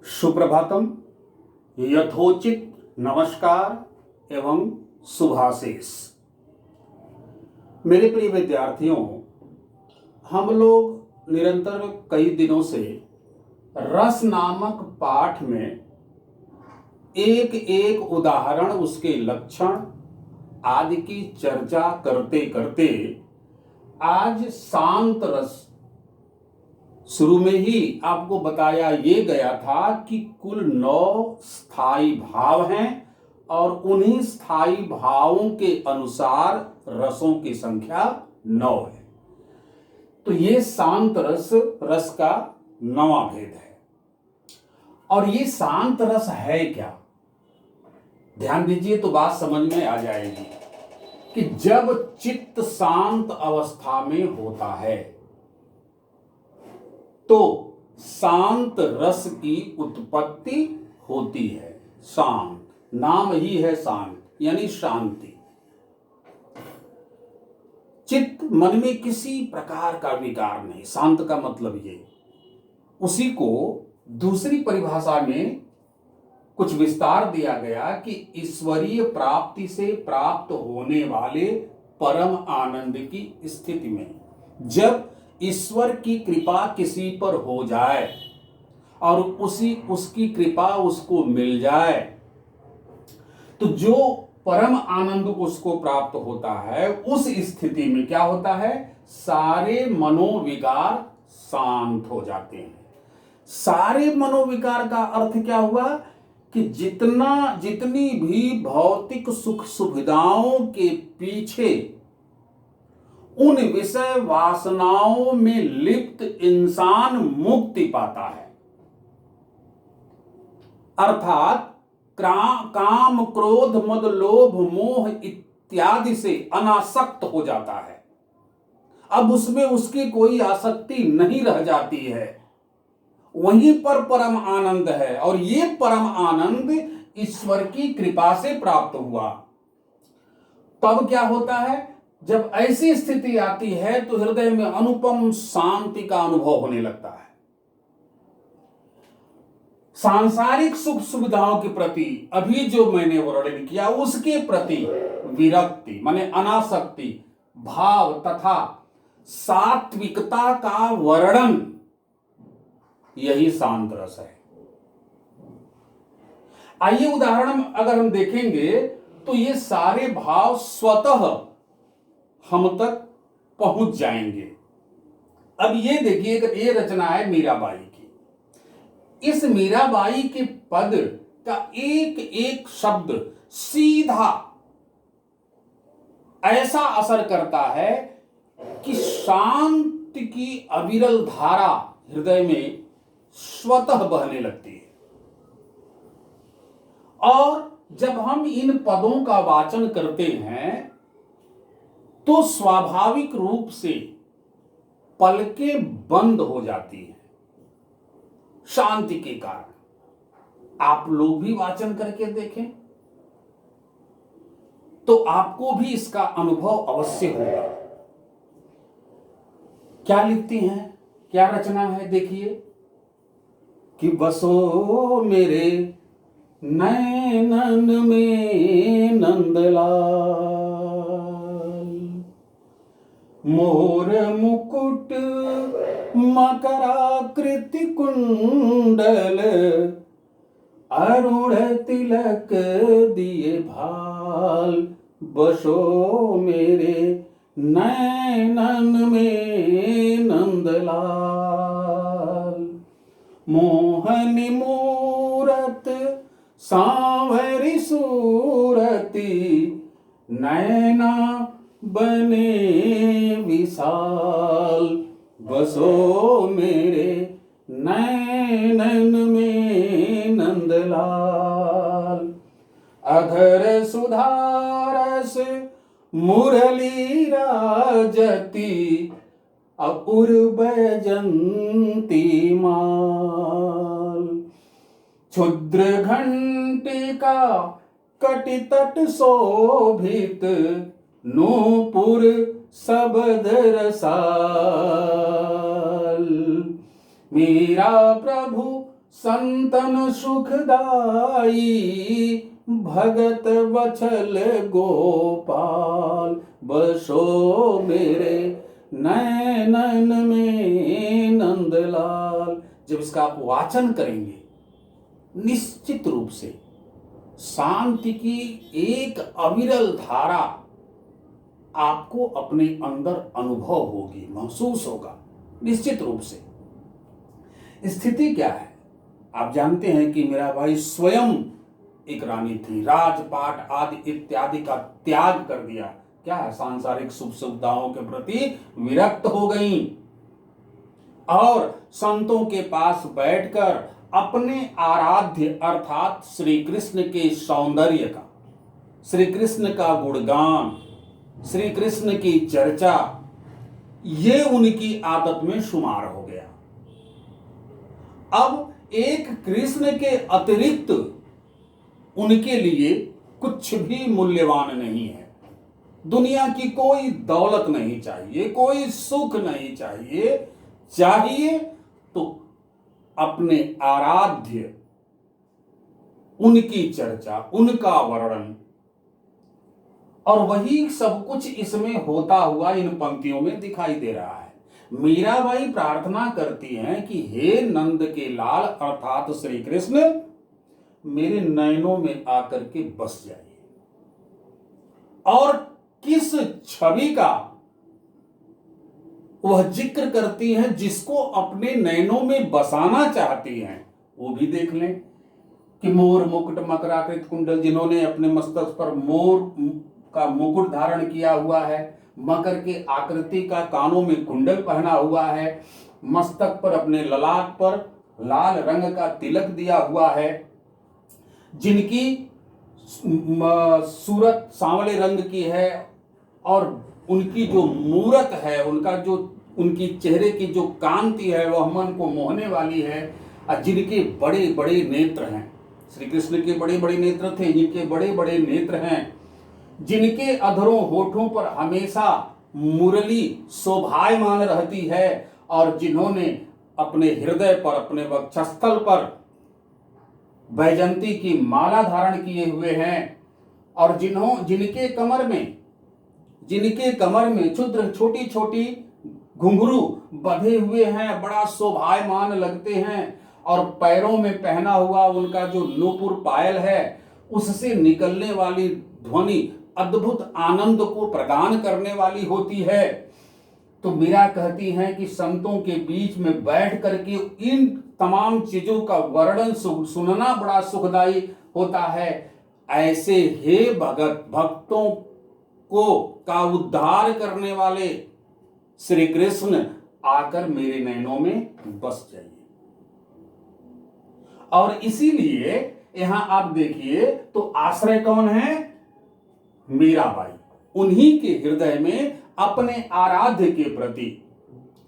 सुप्रभातम, यथोचित नमस्कार एवं शुभाशीष। मेरे प्रिय विद्यार्थियों, हम लोग निरंतर कई दिनों से रस नामक पाठ में एक एक उदाहरण, उसके लक्षण आदि की चर्चा करते करते आज शांत रस शुरू में ही आपको बताया ये गया था कि कुल 9 स्थायी भाव हैं और उन्हीं स्थायी भावों के अनुसार रसों की संख्या 9 है। तो ये शांत रस का 9वां भेद है। और ये शांत रस है क्या? ध्यान दीजिए तो बात समझ में आ जाएगी कि जब चित्त शांत अवस्था में होता है तो शांत रस की उत्पत्ति होती है। शांत नाम ही है शांत, यानी शांति। चित्त मन में किसी प्रकार का विकार नहीं, शांत का मतलब ये। उसी को दूसरी परिभाषा में कुछ विस्तार दिया गया कि ईश्वरीय प्राप्ति से प्राप्त होने वाले परम आनंद की स्थिति में जब ईश्वर की कृपा किसी पर हो जाए और उसकी कृपा उसको मिल जाए तो जो परम आनंद उसको प्राप्त होता है, उस स्थिति में क्या होता है? सारे मनोविकार शांत हो जाते हैं। सारे मनोविकार का अर्थ क्या हुआ कि जितनी भी भौतिक सुख सुविधाओं के पीछे उन विषय वासनाओं में लिप्त इंसान मुक्ति पाता है। अर्थात काम, क्रोध, मद, लोभ, मोह इत्यादि से अनासक्त हो जाता है। अब उसमें उसकी कोई आसक्ति नहीं रह जाती है। वहीं पर परम आनंद है और ये परम आनंद ईश्वर की कृपा से प्राप्त हुआ। तब क्या होता है? जब ऐसी स्थिति आती है तो हृदय में अनुपम शांति का अनुभव होने लगता है। सांसारिक सुख सुविधाओं के प्रति अभी जो मैंने वर्णन किया उसके प्रति विरक्ति माने अनासक्ति भाव तथा सात्विकता का वर्णन, यही शांत रस है। आइए उदाहरण अगर हम देखेंगे तो ये सारे भाव स्वतः हम तक पहुंच जाएंगे। अब ये देखिए, ये रचना है मीराबाई की। इस मीराबाई के पद का एक एक शब्द सीधा ऐसा असर करता है कि शांति की अविरल धारा हृदय में स्वतः बहने लगती है। और जब हम इन पदों का वाचन करते हैं तो स्वाभाविक रूप से पलकें बंद हो जाती हैं शांति के कारण। आप लोग भी वाचन करके देखें तो आपको भी इसका अनुभव अवश्य होगा। क्या लिखती हैं, क्या रचना है? देखिए कि बसो मेरे नैनन में नंदलाल, मोर मुकुट मकराकृति कुंडल, अरुण तिलक दिए भाल, बसो मेरे नैनन में नंदलाल। मोहनी मूरत सांवरी सूरती, नैना बने विशाल, बसो मेरे नैनन में नंदलाल। अधर सुधारस मुरली राजती, अपूर्व जंती माल, क्षुद्र घंटिका कटितट शोभित, नूपुर सबद रसाल। मेरा प्रभु संतन सुखदाई, भगत वत्सल गोपाल, बसो मेरे नैनन में नंदलाल। जब इसका आप वाचन करेंगे निश्चित रूप से शांति की एक अविरल धारा आपको अपने अंदर अनुभव होगी, महसूस होगा निश्चित रूप से। स्थिति क्या है? आप जानते हैं कि मीराबाई स्वयं एक रानी थी, राजपाट आदि इत्यादि का त्याग कर दिया। क्या है? सांसारिक सुख सुविधाओं के प्रति विरक्त हो गईं और संतों के पास बैठकर अपने आराध्य अर्थात श्री कृष्ण के सौंदर्य का, श्री कृष्ण का गुणगान, श्री कृष्ण की चर्चा, ये उनकी आदत में शुमार हो गया। अब एक कृष्ण के अतिरिक्त उनके लिए कुछ भी मूल्यवान नहीं है। दुनिया की कोई दौलत नहीं चाहिए, कोई सुख नहीं चाहिए। चाहिए तो अपने आराध्य, उनकी चर्चा, उनका वर्णन, और वही सब कुछ इसमें होता हुआ इन पंक्तियों में दिखाई दे रहा है। मीराबाई प्रार्थना करती हैं कि हे नंद के लाल अर्थात श्री कृष्ण मेरे नयनों में आकर के बस जाइए। और किस छवि का वह जिक्र करती हैं जिसको अपने नयनों में बसाना चाहती हैं, वो भी देख लें कि मोर मुकुट मकराकृत कुंडल, जिन्होंने अपने मस्तक पर मोर का मुकुट धारण किया हुआ है, मकर के आकृति का कानों में कुंडल पहना हुआ है, मस्तक पर अपने ललाट पर लाल रंग का तिलक दिया हुआ है, जिनकी सूरत सांवले रंग की है और उनकी जो मूरत है, उनका जो उनकी चेहरे की जो कांति है वह मन को मोहने वाली है, और जिनके बड़े बड़े नेत्र हैं, श्री कृष्ण के बड़े बड़े नेत्र थे, जिनके बड़े बड़े नेत्र हैं, जिनके अधरों होठों पर हमेशा मुरली शोभायमान रहती है, और जिन्होंने अपने हृदय पर, अपने वक्षस्थल पर बैजंती की माला धारण किए हुए हैं, और जिनके कमर में क्षुद्र छोटी छोटी घुंघरू बंधे हुए हैं, बड़ा शोभायमान लगते हैं, और पैरों में पहना हुआ उनका जो नूपुर पायल है उससे निकलने वाली ध्वनि अद्भुत आनंद को प्रदान करने वाली होती है। तो मीरा कहती हैं कि संतों के बीच में बैठ करके इन तमाम चीजों का वर्णन सुनना बड़ा सुखदायी होता है। ऐसे हे भक्तों को का उद्धार करने वाले श्री कृष्ण आकर मेरे नयनों में बस जाइए। और इसीलिए यहां आप देखिए तो आश्रय कौन है? मीराबाई। उन्हीं के हृदय में अपने आराध्य के प्रति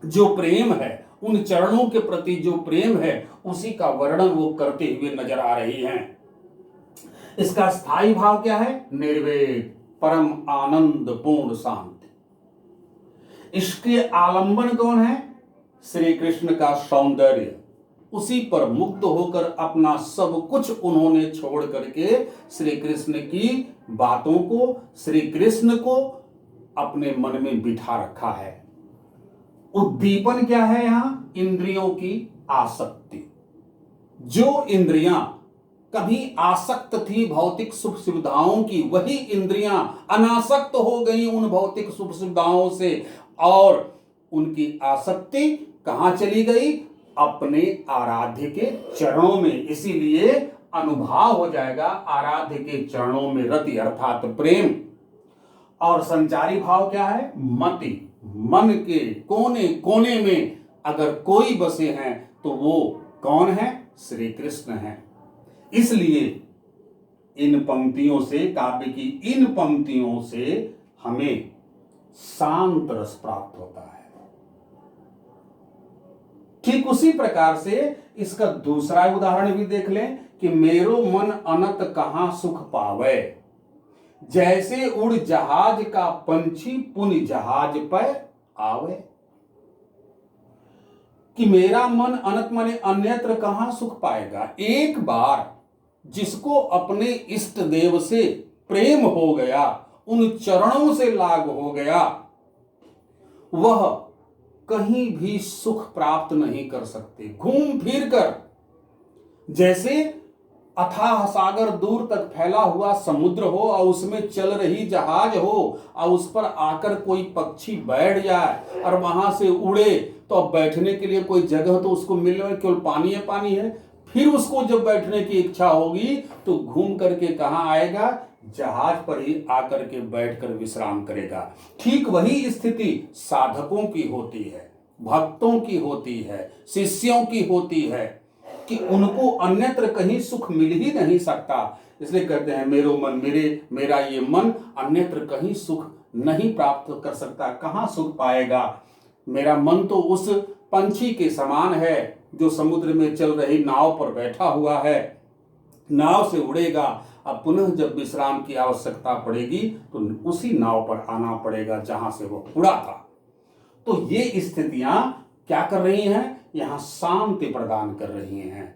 जो प्रेम है, उन चरणों के प्रति जो प्रेम है, उसी का वर्णन वो करते हुए नजर आ रही हैं। इसका स्थायी भाव क्या है? निर्वेद, परम आनंद, पूर्ण शांति। इसके आलंबन कौन है? श्री कृष्ण का सौंदर्य। उसी पर मुक्त होकर अपना सब कुछ उन्होंने छोड़ करके श्री कृष्ण की बातों को, श्री कृष्ण को अपने मन में बिठा रखा है। उद्दीपन क्या है यहां? इंद्रियों की आसक्ति। जो इंद्रियां कभी आसक्त थी भौतिक सुख सुविधाओं की, वही इंद्रियां अनासक्त हो गई उन भौतिक सुख सुविधाओं से, और उनकी आसक्ति कहां चली गई? अपने आराध्य के चरणों में। इसीलिए अनुभाव हो जाएगा आराध्य के चरणों में रति अर्थात प्रेम। और संचारी भाव क्या है? मति। मन के कोने कोने में अगर कोई बसे हैं तो वो कौन है? श्री कृष्ण हैं। इसलिए इन पंक्तियों से, काव्य की इन पंक्तियों से हमें शांत रस प्राप्त होता है। ठीक उसी प्रकार से इसका दूसरा उदाहरण भी देख लें कि मेरो मन अनत कहां सुख पावे, जैसे उड़ जहाज का पंछी पुन जहाज पर आवे। कि मेरा मन अनत माने अन्यत्र कहां सुख पाएगा। एक बार जिसको अपने इष्ट देव से प्रेम हो गया, उन चरणों से लाग हो गया, वह कहीं भी सुख प्राप्त नहीं कर सकते। घूम फिर कर जैसे अथाह सागर दूर तक फैला हुआ समुद्र हो और उसमें चल रही जहाज हो और उस पर आकर कोई पक्षी बैठ जाए और वहां से उड़े, तो अब बैठने के लिए कोई जगह तो उसको मिल रहा है, केवल पानी है पानी है। फिर उसको जब बैठने की इच्छा होगी तो घूम करके कहां आएगा, जहाज पर ही आकर के बैठकर विश्राम करेगा। ठीक वही स्थिति साधकों की होती है, भक्तों की होती है, शिष्यों की होती है कि उनको अन्यत्र कहीं सुख मिल ही नहीं सकता। इसलिए कहते हैं मेरा ये मन अन्यत्र कहीं सुख नहीं प्राप्त कर सकता। कहां सुख पाएगा? मेरा मन तो उस पंछी के समान है जो समुद्र में चल रही नाव पर बैठा हुआ है, नाव से उड़ेगा, अब पुनः जब विश्राम की आवश्यकता पड़ेगी तो उसी नाव पर आना पड़ेगा जहां से वो उड़ा था। तो ये स्थितियां क्या कर रही हैं? यहां शांति प्रदान कर रही हैं।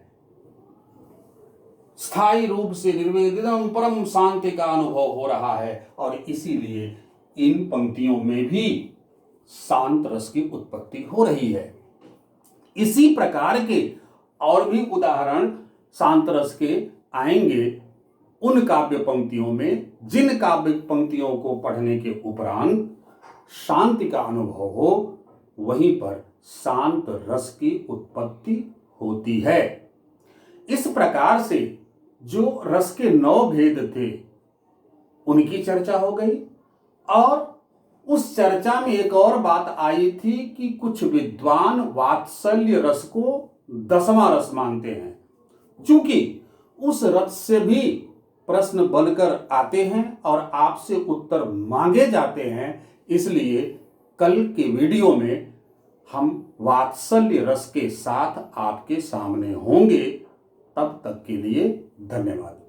स्थायी रूप से निर्वेदितम परम शांति का अनुभव हो रहा है और इसीलिए इन पंक्तियों में भी शांत रस की उत्पत्ति हो रही है। इसी प्रकार के और भी उदाहरण शांत रस के आएंगे उन काव्य पंक्तियों में, जिन काव्य पंक्तियों को पढ़ने के उपरांत शांति का अनुभव हो, वहीं पर शांत रस की उत्पत्ति होती है। इस प्रकार से जो रस के 9 भेद थे उनकी चर्चा हो गई और उस चर्चा में एक और बात आई थी कि कुछ विद्वान वात्सल्य रस को 10वां रस मानते हैं। चूंकि उस रस से भी प्रश्न बनकर आते हैं और आपसे उत्तर मांगे जाते हैं, इसलिए कल के वीडियो में हम वात्सल्य रस के साथ आपके सामने होंगे। तब तक के लिए धन्यवाद।